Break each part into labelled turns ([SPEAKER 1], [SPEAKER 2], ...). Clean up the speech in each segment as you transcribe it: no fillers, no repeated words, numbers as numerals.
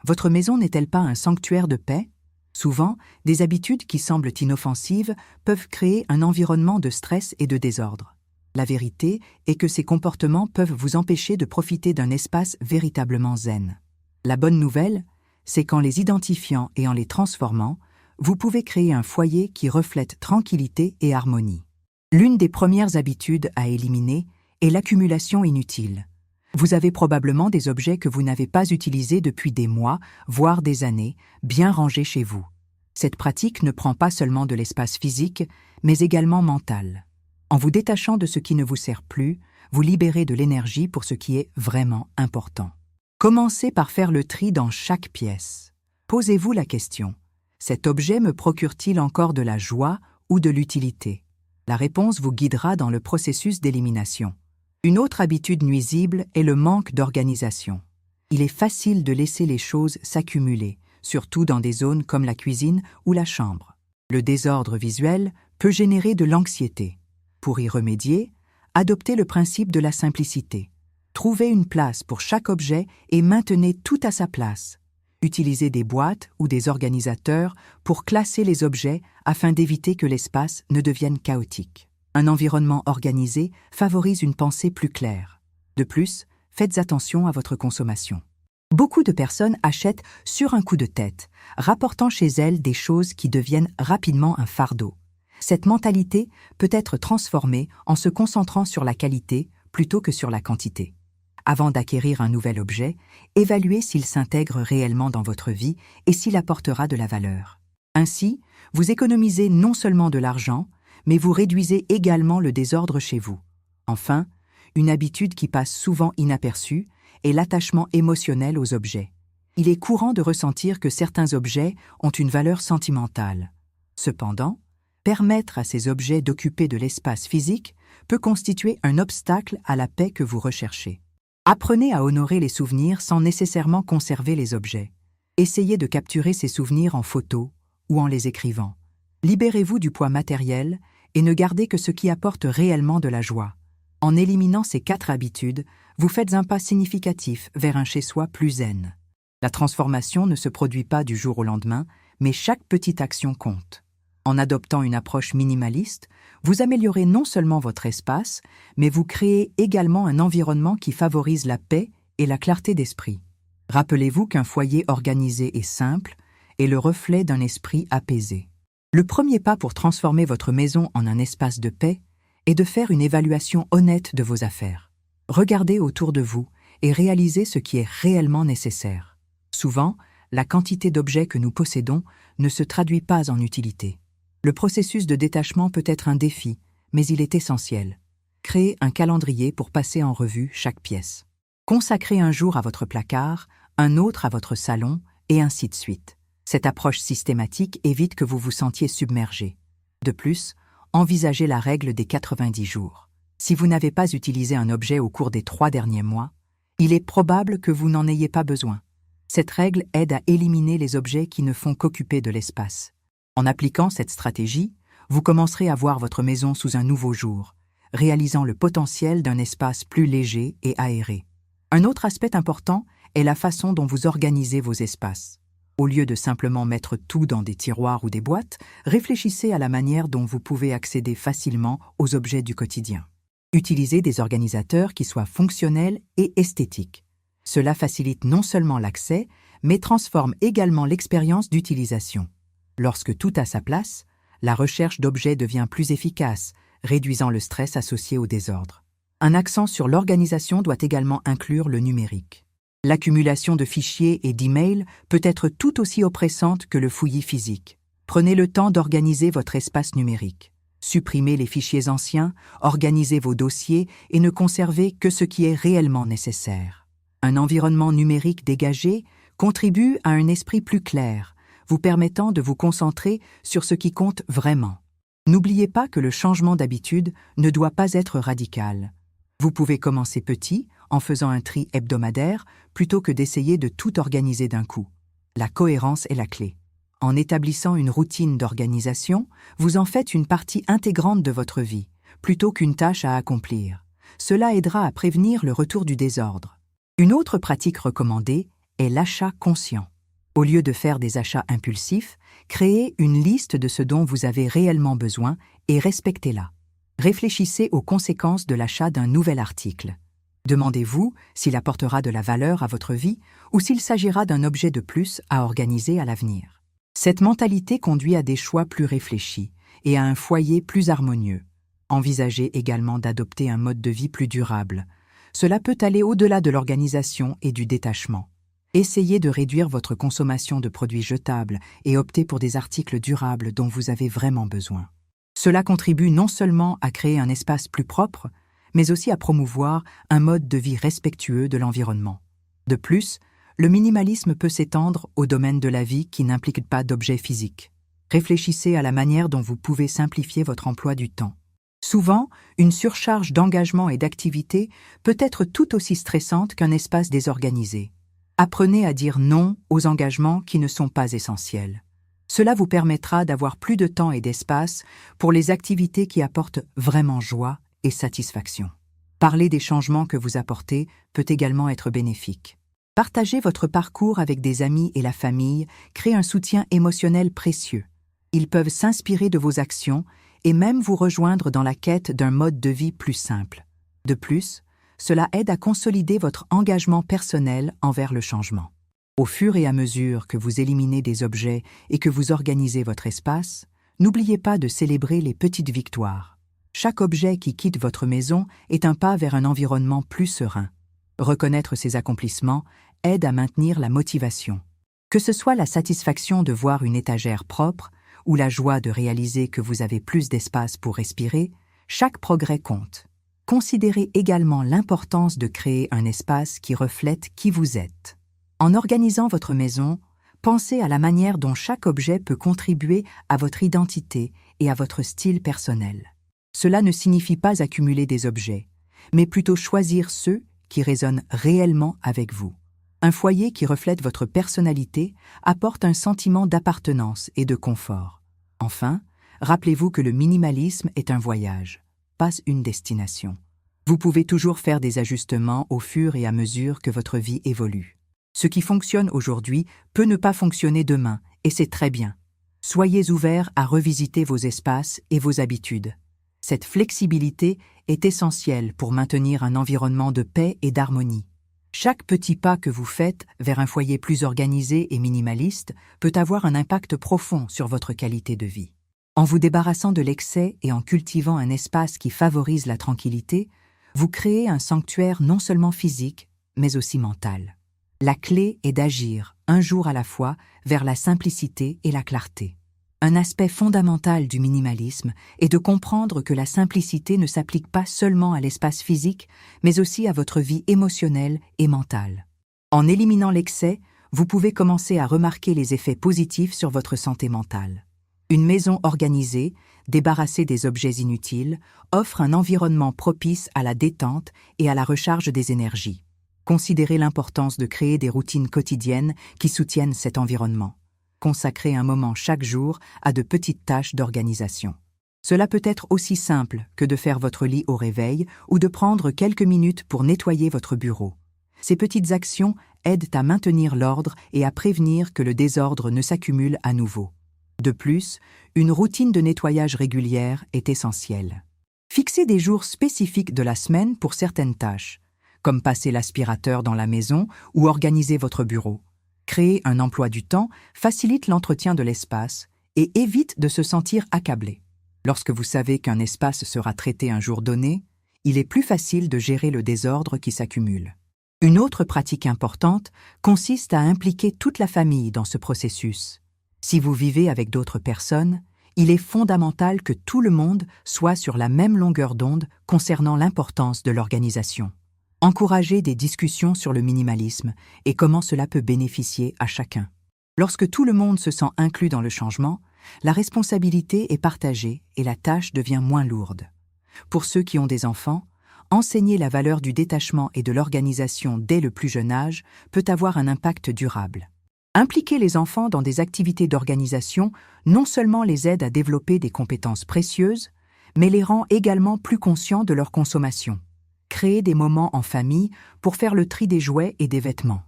[SPEAKER 1] Votre maison n'est-elle pas un sanctuaire de paix? Souvent, des habitudes qui semblent inoffensives peuvent créer un environnement de stress et de désordre. La vérité est que ces comportements peuvent vous empêcher de profiter d'un espace véritablement zen. La bonne nouvelle, c'est qu'en les identifiant et en les transformant, vous pouvez créer un foyer qui reflète tranquillité et harmonie. L'une des premières habitudes à éliminer est l'accumulation inutile. Vous avez probablement des objets que vous n'avez pas utilisés depuis des mois, voire des années, bien rangés chez vous. Cette pratique ne prend pas seulement de l'espace physique, mais également mental. En vous détachant de ce qui ne vous sert plus, vous libérez de l'énergie pour ce qui est vraiment important. Commencez par faire le tri dans chaque pièce. Posez-vous la question: cet objet me procure-t-il encore de la joie ou de l'utilité? La réponse vous guidera dans le processus d'élimination. Une autre habitude nuisible est le manque d'organisation. Il est facile de laisser les choses s'accumuler, surtout dans des zones comme la cuisine ou la chambre. Le désordre visuel peut générer de l'anxiété. Pour y remédier, adoptez le principe de la simplicité. Trouvez une place pour chaque objet et maintenez tout à sa place. Utilisez des boîtes ou des organisateurs pour classer les objets afin d'éviter que l'espace ne devienne chaotique. Un environnement organisé favorise une pensée plus claire. De plus, faites attention à votre consommation. Beaucoup de personnes achètent sur un coup de tête, rapportant chez elles des choses qui deviennent rapidement un fardeau. Cette mentalité peut être transformée en se concentrant sur la qualité plutôt que sur la quantité. Avant d'acquérir un nouvel objet, évaluez s'il s'intègre réellement dans votre vie et s'il apportera de la valeur. Ainsi, vous économisez non seulement de l'argent, mais vous réduisez également le désordre chez vous. Enfin, une habitude qui passe souvent inaperçue est l'attachement émotionnel aux objets. Il est courant de ressentir que certains objets ont une valeur sentimentale. Cependant, permettre à ces objets d'occuper de l'espace physique peut constituer un obstacle à la paix que vous recherchez. Apprenez à honorer les souvenirs sans nécessairement conserver les objets. Essayez de capturer ces souvenirs en photo ou en les écrivant. Libérez-vous du poids matériel et ne gardez que ce qui apporte réellement de la joie. En éliminant ces 4 habitudes, vous faites un pas significatif vers un chez-soi plus zen. La transformation ne se produit pas du jour au lendemain, mais chaque petite action compte. En adoptant une approche minimaliste, vous améliorez non seulement votre espace, mais vous créez également un environnement qui favorise la paix et la clarté d'esprit. Rappelez-vous qu'un foyer organisé et simple est le reflet d'un esprit apaisé. Le premier pas pour transformer votre maison en un espace de paix est de faire une évaluation honnête de vos affaires. Regardez autour de vous et réalisez ce qui est réellement nécessaire. Souvent, la quantité d'objets que nous possédons ne se traduit pas en utilité. Le processus de détachement peut être un défi, mais il est essentiel. Créez un calendrier pour passer en revue chaque pièce. Consacrez un jour à votre placard, un autre à votre salon, et ainsi de suite. Cette approche systématique évite que vous vous sentiez submergé. De plus, envisagez la règle des 90 jours. Si vous n'avez pas utilisé un objet au cours des 3 derniers mois, il est probable que vous n'en ayez pas besoin. Cette règle aide à éliminer les objets qui ne font qu'occuper de l'espace. En appliquant cette stratégie, vous commencerez à voir votre maison sous un nouveau jour, réalisant le potentiel d'un espace plus léger et aéré. Un autre aspect important est la façon dont vous organisez vos espaces. Au lieu de simplement mettre tout dans des tiroirs ou des boîtes, réfléchissez à la manière dont vous pouvez accéder facilement aux objets du quotidien. Utilisez des organisateurs qui soient fonctionnels et esthétiques. Cela facilite non seulement l'accès, mais transforme également l'expérience d'utilisation. Lorsque tout a sa place, la recherche d'objets devient plus efficace, réduisant le stress associé au désordre. Un accent sur l'organisation doit également inclure le numérique. L'accumulation de fichiers et d'emails peut être tout aussi oppressante que le fouillis physique. Prenez le temps d'organiser votre espace numérique. Supprimez les fichiers anciens, organisez vos dossiers et ne conservez que ce qui est réellement nécessaire. Un environnement numérique dégagé contribue à un esprit plus clair, vous permettant de vous concentrer sur ce qui compte vraiment. N'oubliez pas que le changement d'habitude ne doit pas être radical. Vous pouvez commencer petit, en faisant un tri hebdomadaire, plutôt que d'essayer de tout organiser d'un coup. La cohérence est la clé. En établissant une routine d'organisation, vous en faites une partie intégrante de votre vie, plutôt qu'une tâche à accomplir. Cela aidera à prévenir le retour du désordre. Une autre pratique recommandée est l'achat conscient. Au lieu de faire des achats impulsifs, créez une liste de ce dont vous avez réellement besoin et respectez-la. Réfléchissez aux conséquences de l'achat d'un nouvel article. Demandez-vous s'il apportera de la valeur à votre vie ou s'il s'agira d'un objet de plus à organiser à l'avenir. Cette mentalité conduit à des choix plus réfléchis et à un foyer plus harmonieux. Envisagez également d'adopter un mode de vie plus durable. Cela peut aller au-delà de l'organisation et du détachement. Essayez de réduire votre consommation de produits jetables et optez pour des articles durables dont vous avez vraiment besoin. Cela contribue non seulement à créer un espace plus propre, mais aussi à promouvoir un mode de vie respectueux de l'environnement. De plus, le minimalisme peut s'étendre au domaine de la vie qui n'implique pas d'objets physiques. Réfléchissez à la manière dont vous pouvez simplifier votre emploi du temps. Souvent, une surcharge d'engagement et d'activité peut être tout aussi stressante qu'un espace désorganisé. Apprenez à dire non aux engagements qui ne sont pas essentiels. Cela vous permettra d'avoir plus de temps et d'espace pour les activités qui apportent vraiment joie et satisfaction. Parler des changements que vous apportez peut également être bénéfique. Partager votre parcours avec des amis et la famille crée un soutien émotionnel précieux. Ils peuvent s'inspirer de vos actions et même vous rejoindre dans la quête d'un mode de vie plus simple. De plus, cela aide à consolider votre engagement personnel envers le changement. Au fur et à mesure que vous éliminez des objets et que vous organisez votre espace, n'oubliez pas de célébrer les petites victoires. Chaque objet qui quitte votre maison est un pas vers un environnement plus serein. Reconnaître ces accomplissements aide à maintenir la motivation. Que ce soit la satisfaction de voir une étagère propre ou la joie de réaliser que vous avez plus d'espace pour respirer, chaque progrès compte. Considérez également l'importance de créer un espace qui reflète qui vous êtes. En organisant votre maison, pensez à la manière dont chaque objet peut contribuer à votre identité et à votre style personnel. Cela ne signifie pas accumuler des objets, mais plutôt choisir ceux qui résonnent réellement avec vous. Un foyer qui reflète votre personnalité apporte un sentiment d'appartenance et de confort. Enfin, rappelez-vous que le minimalisme est un voyage, pas une destination. Vous pouvez toujours faire des ajustements au fur et à mesure que votre vie évolue. Ce qui fonctionne aujourd'hui peut ne pas fonctionner demain, et c'est très bien. Soyez ouverts à revisiter vos espaces et vos habitudes. Cette flexibilité est essentielle pour maintenir un environnement de paix et d'harmonie. Chaque petit pas que vous faites vers un foyer plus organisé et minimaliste peut avoir un impact profond sur votre qualité de vie. En vous débarrassant de l'excès et en cultivant un espace qui favorise la tranquillité, vous créez un sanctuaire non seulement physique, mais aussi mental. La clé est d'agir, un jour à la fois, vers la simplicité et la clarté. Un aspect fondamental du minimalisme est de comprendre que la simplicité ne s'applique pas seulement à l'espace physique, mais aussi à votre vie émotionnelle et mentale. En éliminant l'excès, vous pouvez commencer à remarquer les effets positifs sur votre santé mentale. Une maison organisée, débarrassée des objets inutiles, offre un environnement propice à la détente et à la recharge des énergies. Considérez l'importance de créer des routines quotidiennes qui soutiennent cet environnement. Consacrez un moment chaque jour à de petites tâches d'organisation. Cela peut être aussi simple que de faire votre lit au réveil ou de prendre quelques minutes pour nettoyer votre bureau. Ces petites actions aident à maintenir l'ordre et à prévenir que le désordre ne s'accumule à nouveau. De plus, une routine de nettoyage régulière est essentielle. Fixez des jours spécifiques de la semaine pour certaines tâches, comme passer l'aspirateur dans la maison ou organiser votre bureau. Créer un emploi du temps facilite l'entretien de l'espace et évite de se sentir accablé. Lorsque vous savez qu'un espace sera traité un jour donné, il est plus facile de gérer le désordre qui s'accumule. Une autre pratique importante consiste à impliquer toute la famille dans ce processus. Si vous vivez avec d'autres personnes, il est fondamental que tout le monde soit sur la même longueur d'onde concernant l'importance de l'organisation. Encouragez des discussions sur le minimalisme et comment cela peut bénéficier à chacun. Lorsque tout le monde se sent inclus dans le changement, la responsabilité est partagée et la tâche devient moins lourde. Pour ceux qui ont des enfants, enseigner la valeur du détachement et de l'organisation dès le plus jeune âge peut avoir un impact durable. Impliquer les enfants dans des activités d'organisation non seulement les aide à développer des compétences précieuses, mais les rend également plus conscients de leur consommation. Créer des moments en famille pour faire le tri des jouets et des vêtements.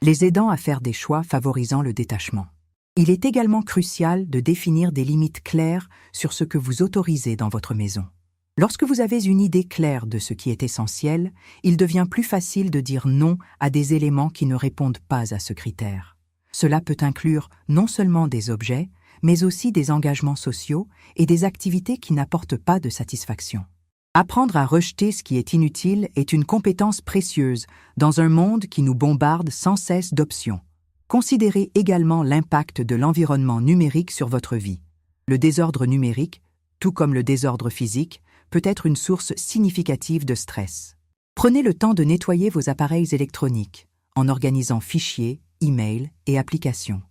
[SPEAKER 1] les aidant à faire des choix favorisant le détachement. Il est également crucial de définir des limites claires sur ce que vous autorisez dans votre maison. Lorsque vous avez une idée claire de ce qui est essentiel, il devient plus facile de dire non à des éléments qui ne répondent pas à ce critère. Cela peut inclure non seulement des objets, mais aussi des engagements sociaux et des activités qui n'apportent pas de satisfaction. Apprendre à rejeter ce qui est inutile est une compétence précieuse dans un monde qui nous bombarde sans cesse d'options. Considérez également l'impact de l'environnement numérique sur votre vie. Le désordre numérique, tout comme le désordre physique, peut être une source significative de stress. Prenez le temps de nettoyer vos appareils électroniques en organisant fichiers, emails et applications.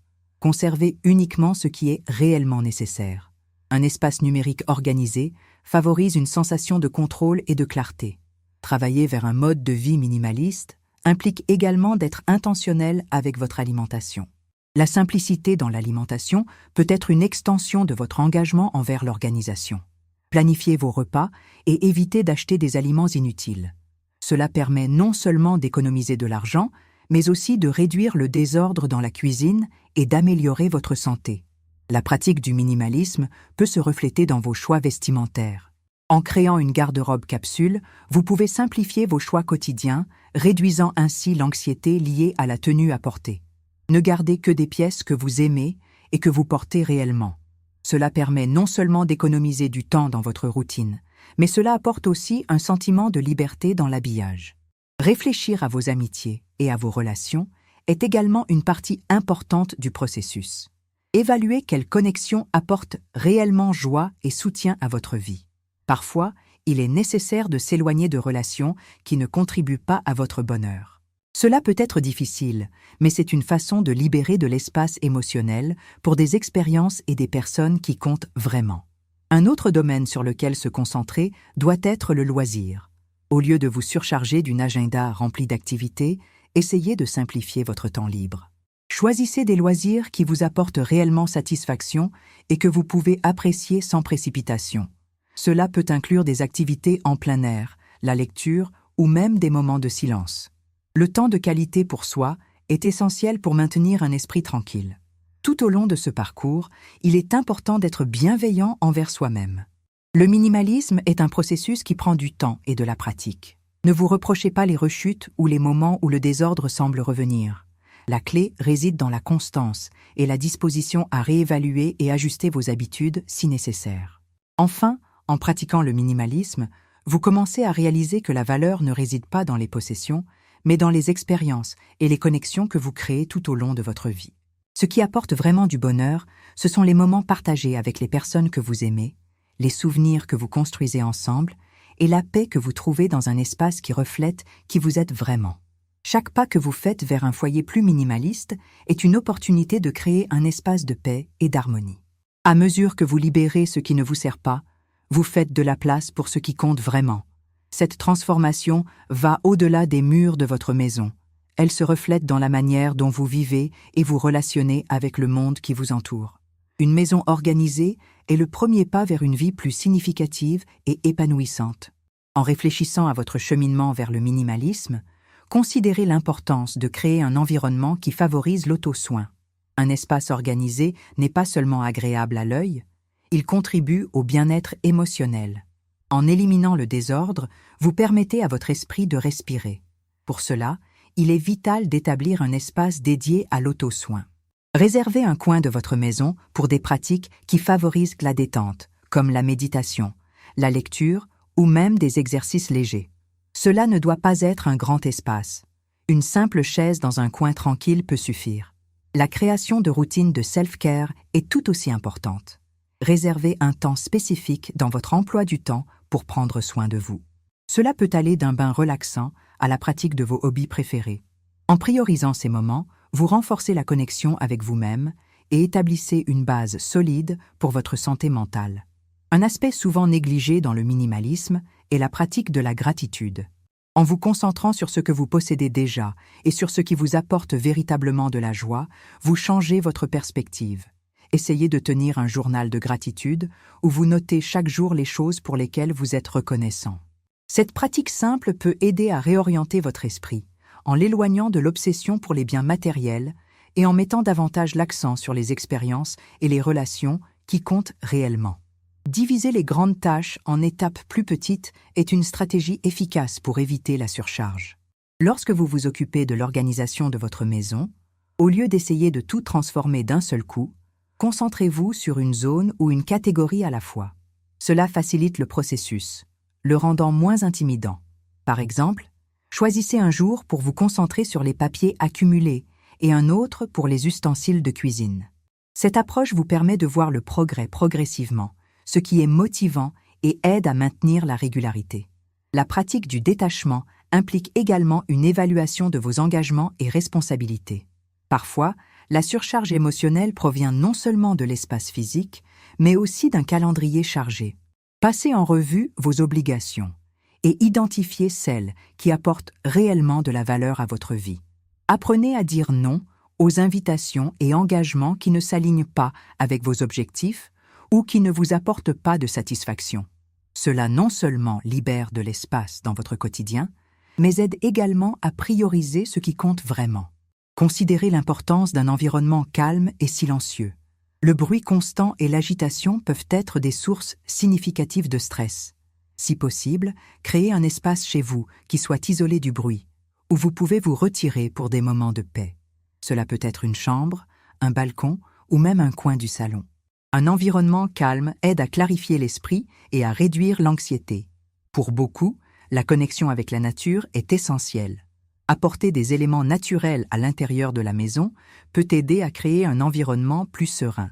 [SPEAKER 1] Conservez uniquement ce qui est réellement nécessaire. Un espace numérique organisé favorise une sensation de contrôle et de clarté. Travailler vers un mode de vie minimaliste implique également d'être intentionnel avec votre alimentation. La simplicité dans l'alimentation peut être une extension de votre engagement envers l'organisation. Planifiez vos repas et évitez d'acheter des aliments inutiles. Cela permet non seulement d'économiser de l'argent, mais aussi de réduire le désordre dans la cuisine et d'améliorer votre santé. La pratique du minimalisme peut se refléter dans vos choix vestimentaires. En créant une garde-robe capsule, vous pouvez simplifier vos choix quotidiens, réduisant ainsi l'anxiété liée à la tenue à porter. Ne gardez que des pièces que vous aimez et que vous portez réellement. Cela permet non seulement d'économiser du temps dans votre routine, mais cela apporte aussi un sentiment de liberté dans l'habillage. Réfléchir à vos amitiés et à vos relations est également une partie importante du processus. Évaluez quelles connexions apportent réellement joie et soutien à votre vie. Parfois, il est nécessaire de s'éloigner de relations qui ne contribuent pas à votre bonheur. Cela peut être difficile, mais c'est une façon de libérer de l'espace émotionnel pour des expériences et des personnes qui comptent vraiment. Un autre domaine sur lequel se concentrer doit être le loisir. Au lieu de vous surcharger d'une agenda remplie d'activités, essayez de simplifier votre temps libre. Choisissez des loisirs qui vous apportent réellement satisfaction et que vous pouvez apprécier sans précipitation. Cela peut inclure des activités en plein air, la lecture ou même des moments de silence. Le temps de qualité pour soi est essentiel pour maintenir un esprit tranquille. Tout au long de ce parcours, il est important d'être bienveillant envers soi-même. Le minimalisme est un processus qui prend du temps et de la pratique. Ne vous reprochez pas les rechutes ou les moments où le désordre semble revenir. La clé réside dans la constance et la disposition à réévaluer et ajuster vos habitudes si nécessaire. Enfin, en pratiquant le minimalisme, vous commencez à réaliser que la valeur ne réside pas dans les possessions, mais dans les expériences et les connexions que vous créez tout au long de votre vie. Ce qui apporte vraiment du bonheur, ce sont les moments partagés avec les personnes que vous aimez, les souvenirs que vous construisez ensemble et la paix que vous trouvez dans un espace qui reflète qui vous êtes vraiment. Chaque pas que vous faites vers un foyer plus minimaliste est une opportunité de créer un espace de paix et d'harmonie. À mesure que vous libérez ce qui ne vous sert pas, vous faites de la place pour ce qui compte vraiment. Cette transformation va au-delà des murs de votre maison. Elle se reflète dans la manière dont vous vivez et vous relationnez avec le monde qui vous entoure. Une maison organisée est le premier pas vers une vie plus significative et épanouissante. En réfléchissant à votre cheminement vers le minimalisme, considérez l'importance de créer un environnement qui favorise l'auto-soin. Un espace organisé n'est pas seulement agréable à l'œil, il contribue au bien-être émotionnel. En éliminant le désordre, vous permettez à votre esprit de respirer. Pour cela, il est vital d'établir un espace dédié à l'auto-soin. Réservez un coin de votre maison pour des pratiques qui favorisent la détente, comme la méditation, la lecture ou même des exercices légers. Cela ne doit pas être un grand espace. Une simple chaise dans un coin tranquille peut suffire. La création de routines de self-care est tout aussi importante. Réservez un temps spécifique dans votre emploi du temps pour prendre soin de vous. Cela peut aller d'un bain relaxant à la pratique de vos hobbies préférés. En priorisant ces moments, vous renforcez la connexion avec vous-même et établissez une base solide pour votre santé mentale. Un aspect souvent négligé dans le minimalisme est la pratique de la gratitude. En vous concentrant sur ce que vous possédez déjà et sur ce qui vous apporte véritablement de la joie, vous changez votre perspective. Essayez de tenir un journal de gratitude où vous notez chaque jour les choses pour lesquelles vous êtes reconnaissant. Cette pratique simple peut aider à réorienter votre esprit, en l'éloignant de l'obsession pour les biens matériels et en mettant davantage l'accent sur les expériences et les relations qui comptent réellement. Diviser les grandes tâches en étapes plus petites est une stratégie efficace pour éviter la surcharge. Lorsque vous vous occupez de l'organisation de votre maison, au lieu d'essayer de tout transformer d'un seul coup, concentrez-vous sur une zone ou une catégorie à la fois. Cela facilite le processus, le rendant moins intimidant. Par exemple, choisissez un jour pour vous concentrer sur les papiers accumulés et un autre pour les ustensiles de cuisine. Cette approche vous permet de voir le progrès progressivement, ce qui est motivant et aide à maintenir la régularité. La pratique du détachement implique également une évaluation de vos engagements et responsabilités. Parfois, la surcharge émotionnelle provient non seulement de l'espace physique, mais aussi d'un calendrier chargé. Passez en revue vos obligations et identifiez celles qui apportent réellement de la valeur à votre vie. Apprenez à dire non aux invitations et engagements qui ne s'alignent pas avec vos objectifs ou qui ne vous apportent pas de satisfaction. Cela non seulement libère de l'espace dans votre quotidien, mais aide également à prioriser ce qui compte vraiment. Considérez l'importance d'un environnement calme et silencieux. Le bruit constant et l'agitation peuvent être des sources significatives de stress. Si possible, créez un espace chez vous qui soit isolé du bruit, où vous pouvez vous retirer pour des moments de paix. Cela peut être une chambre, un balcon ou même un coin du salon. Un environnement calme aide à clarifier l'esprit et à réduire l'anxiété. Pour beaucoup, la connexion avec la nature est essentielle. Apporter des éléments naturels à l'intérieur de la maison peut aider à créer un environnement plus serein.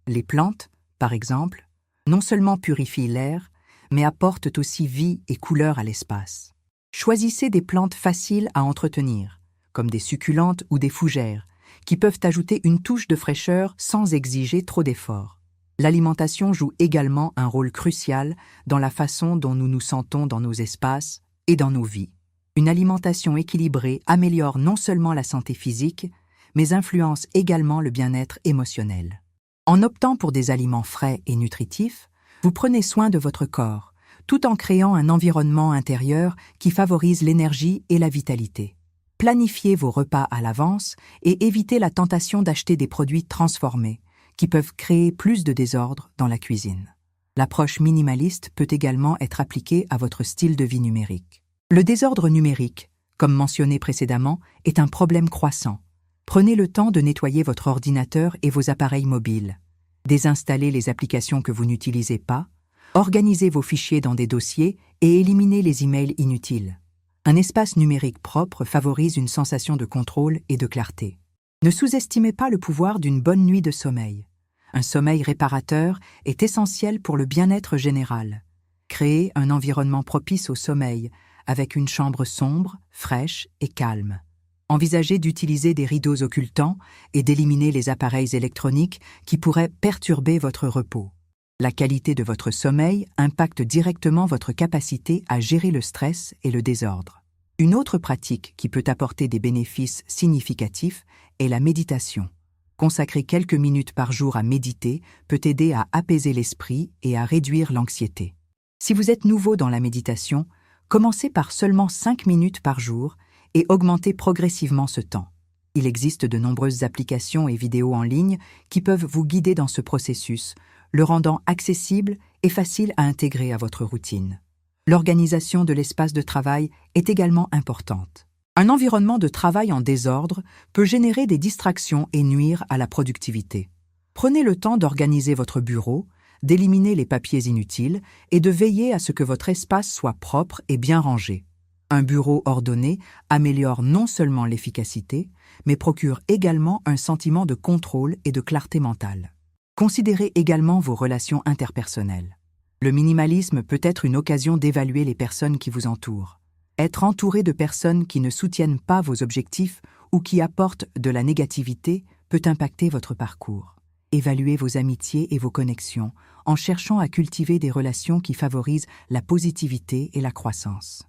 [SPEAKER 1] Les plantes, par exemple, non seulement purifient l'air, mais apportent aussi vie et couleur à l'espace. Choisissez des plantes faciles à entretenir, comme des succulentes ou des fougères, qui peuvent ajouter une touche de fraîcheur sans exiger trop d'efforts. L'alimentation joue également un rôle crucial dans la façon dont nous nous sentons dans nos espaces et dans nos vies. Une alimentation équilibrée améliore non seulement la santé physique, mais influence également le bien-être émotionnel. En optant pour des aliments frais et nutritifs, vous prenez soin de votre corps, tout en créant un environnement intérieur qui favorise l'énergie et la vitalité. Planifiez vos repas à l'avance et évitez la tentation d'acheter des produits transformés, qui peuvent créer plus de désordre dans la cuisine. L'approche minimaliste peut également être appliquée à votre style de vie numérique. Le désordre numérique, comme mentionné précédemment, est un problème croissant. Prenez le temps de nettoyer votre ordinateur et vos appareils mobiles. Désinstallez les applications que vous n'utilisez pas, organisez vos fichiers dans des dossiers et éliminez les emails inutiles. Un espace numérique propre favorise une sensation de contrôle et de clarté. Ne sous-estimez pas le pouvoir d'une bonne nuit de sommeil. Un sommeil réparateur est essentiel pour le bien-être général. Créez un environnement propice au sommeil, avec une chambre sombre, fraîche et calme. Envisagez d'utiliser des rideaux occultants et d'éliminer les appareils électroniques qui pourraient perturber votre repos. La qualité de votre sommeil impacte directement votre capacité à gérer le stress et le désordre. Une autre pratique qui peut apporter des bénéfices significatifs est la méditation. Consacrer quelques minutes par jour à méditer peut aider à apaiser l'esprit et à réduire l'anxiété. Si vous êtes nouveau dans la méditation, commencez par seulement 5 minutes par jour et augmentez progressivement ce temps. Il existe de nombreuses applications et vidéos en ligne qui peuvent vous guider dans ce processus, le rendant accessible et facile à intégrer à votre routine. L'organisation de l'espace de travail est également importante. Un environnement de travail en désordre peut générer des distractions et nuire à la productivité. Prenez le temps d'organiser votre bureau, d'éliminer les papiers inutiles et de veiller à ce que votre espace soit propre et bien rangé. Un bureau ordonné améliore non seulement l'efficacité, mais procure également un sentiment de contrôle et de clarté mentale. Considérez également vos relations interpersonnelles. Le minimalisme peut être une occasion d'évaluer les personnes qui vous entourent. Être entouré de personnes qui ne soutiennent pas vos objectifs ou qui apportent de la négativité peut impacter votre parcours. Évaluez vos amitiés et vos connexions en cherchant à cultiver des relations qui favorisent la positivité et la croissance.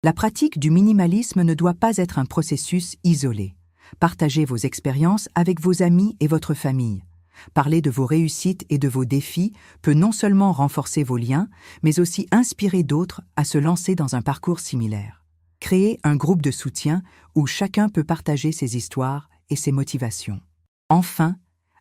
[SPEAKER 1] La pratique du minimalisme ne doit pas être un processus isolé. Partagez vos expériences avec vos amis et votre famille. Parler de vos réussites et de vos défis peut non seulement renforcer vos liens, mais aussi inspirer d'autres à se lancer dans un parcours similaire. Créez un groupe de soutien où chacun peut partager ses histoires et ses motivations. Enfin,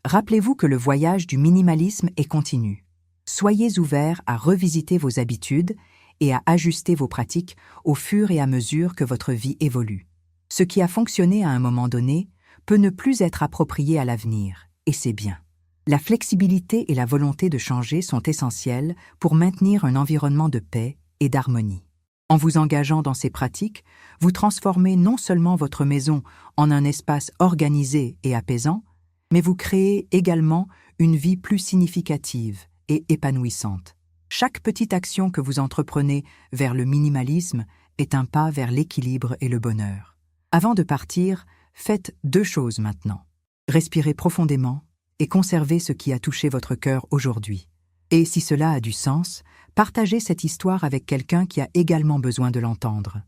[SPEAKER 1] rappelez-vous que le voyage du minimalisme est continu. Soyez ouverts à revisiter vos habitudes et à ajuster vos pratiques au fur et à mesure que votre vie évolue. Ce qui a fonctionné à un moment donné peut ne plus être approprié à l'avenir, et c'est bien. La flexibilité et la volonté de changer sont essentielles pour maintenir un environnement de paix et d'harmonie. En vous engageant dans ces pratiques, vous transformez non seulement votre maison en un espace organisé et apaisant, mais vous créez également une vie plus significative et épanouissante. Chaque petite action que vous entreprenez vers le minimalisme est un pas vers l'équilibre et le bonheur. Avant de partir, faites 2 choses maintenant. Respirez profondément et conservez ce qui a touché votre cœur aujourd'hui. Et si cela a du sens, partagez cette histoire avec quelqu'un qui a également besoin de l'entendre.